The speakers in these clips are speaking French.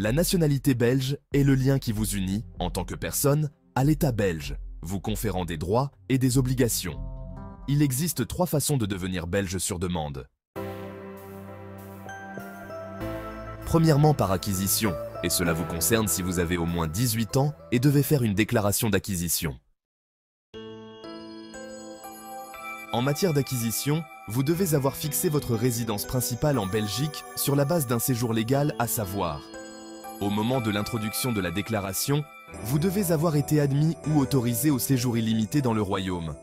La nationalité belge est le lien qui vous unit, en tant que personne, à l'État belge, vous conférant des droits et des obligations. Il existe 3 façons de devenir belge sur demande. Premièrement par acquisition, et cela vous concerne si vous avez au moins 18 ans et devez faire une déclaration d'acquisition. En matière d'acquisition, vous devez avoir fixé votre résidence principale en Belgique sur la base d'un séjour légal, à savoir, au moment de l'introduction de la déclaration, vous devez avoir été admis ou autorisé au séjour illimité dans le royaume.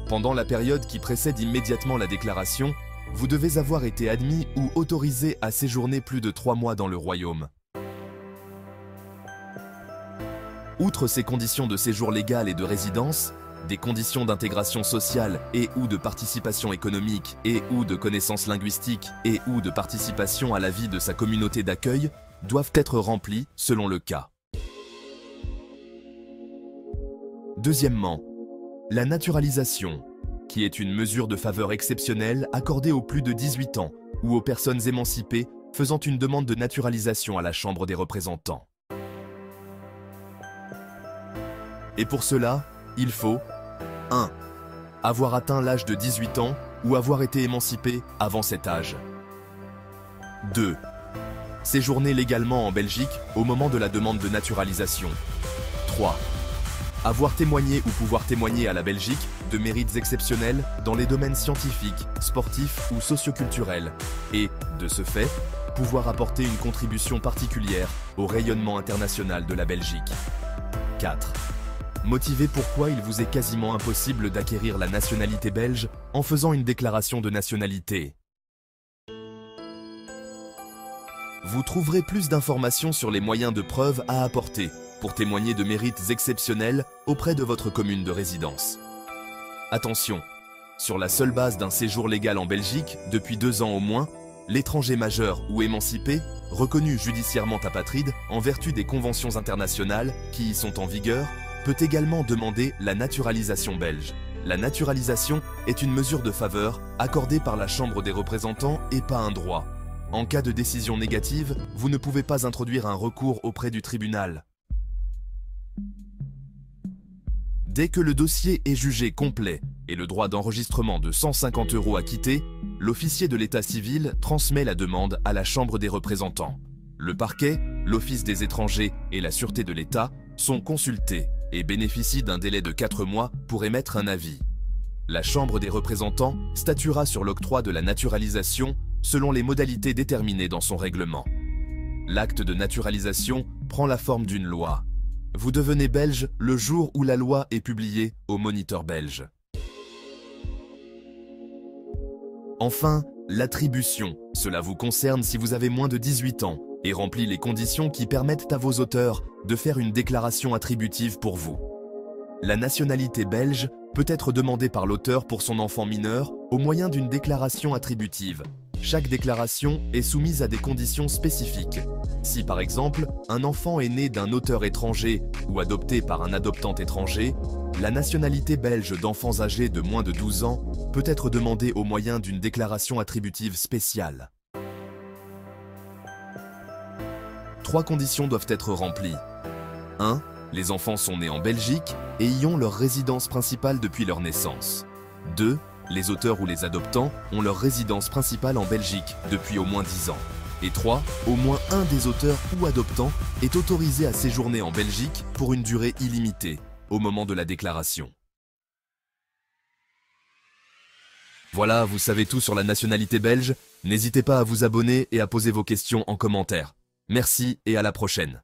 Pendant la période qui précède immédiatement la déclaration, vous devez avoir été admis ou autorisé à séjourner plus de 3 mois dans le royaume. Outre ces conditions de séjour légal et de résidence, des conditions d'intégration sociale et ou de participation économique et ou de connaissances linguistiques et ou de participation à la vie de sa communauté d'accueil doivent être remplies selon le cas. Deuxièmement, la naturalisation, qui est une mesure de faveur exceptionnelle accordée aux plus de 18 ans ou aux personnes émancipées faisant une demande de naturalisation à la Chambre des représentants. Et pour cela, il faut 1. Avoir atteint l'âge de 18 ans ou avoir été émancipé avant cet âge. 2. Séjourner légalement en Belgique au moment de la demande de naturalisation. 3. Avoir témoigné ou pouvoir témoigner à la Belgique de mérites exceptionnels dans les domaines scientifiques, sportifs ou socioculturels et, de ce fait, pouvoir apporter une contribution particulière au rayonnement international de la Belgique. 4. Motiver pourquoi il vous est quasiment impossible d'acquérir la nationalité belge en faisant une déclaration de nationalité. Vous trouverez plus d'informations sur les moyens de preuve à apporter pour témoigner de mérites exceptionnels auprès de votre commune de résidence. Attention, sur la seule base d'un séjour légal en Belgique depuis 2 ans au moins, l'étranger majeur ou émancipé, reconnu judiciairement apatride en vertu des conventions internationales qui y sont en vigueur, peut également demander la naturalisation belge. La naturalisation est une mesure de faveur accordée par la Chambre des représentants et pas un droit. En cas de décision négative, vous ne pouvez pas introduire un recours auprès du tribunal. Dès que le dossier est jugé complet et le droit d'enregistrement de 150 € acquitté, l'officier de l'état civil transmet la demande à la Chambre des représentants. Le parquet, l'Office des étrangers et la Sûreté de l'État sont consultés et bénéficient d'un délai de 4 mois pour émettre un avis. La Chambre des représentants statuera sur l'octroi de la naturalisation selon les modalités déterminées dans son règlement. L'acte de naturalisation prend la forme d'une loi. Vous devenez belge le jour où la loi est publiée au Moniteur belge. Enfin, l'attribution. Cela vous concerne si vous avez moins de 18 ans et remplit les conditions qui permettent à vos auteurs de faire une déclaration attributive pour vous. La nationalité belge peut être demandée par l'auteur pour son enfant mineur au moyen d'une déclaration attributive. Chaque déclaration est soumise à des conditions spécifiques. Si par exemple, un enfant est né d'un auteur étranger ou adopté par un adoptant étranger, la nationalité belge d'enfants âgés de moins de 12 ans peut être demandée au moyen d'une déclaration attributive spéciale. 3 conditions doivent être remplies. 1. Les enfants sont nés en Belgique et y ont leur résidence principale depuis leur naissance. 2. Les auteurs ou les adoptants ont leur résidence principale en Belgique depuis au moins 10 ans. Et 3. Au moins un des auteurs ou adoptants est autorisé à séjourner en Belgique pour une durée illimitée, au moment de la déclaration. Voilà, vous savez tout sur la nationalité belge. N'hésitez pas à vous abonner et à poser vos questions en commentaire. Merci et à la prochaine.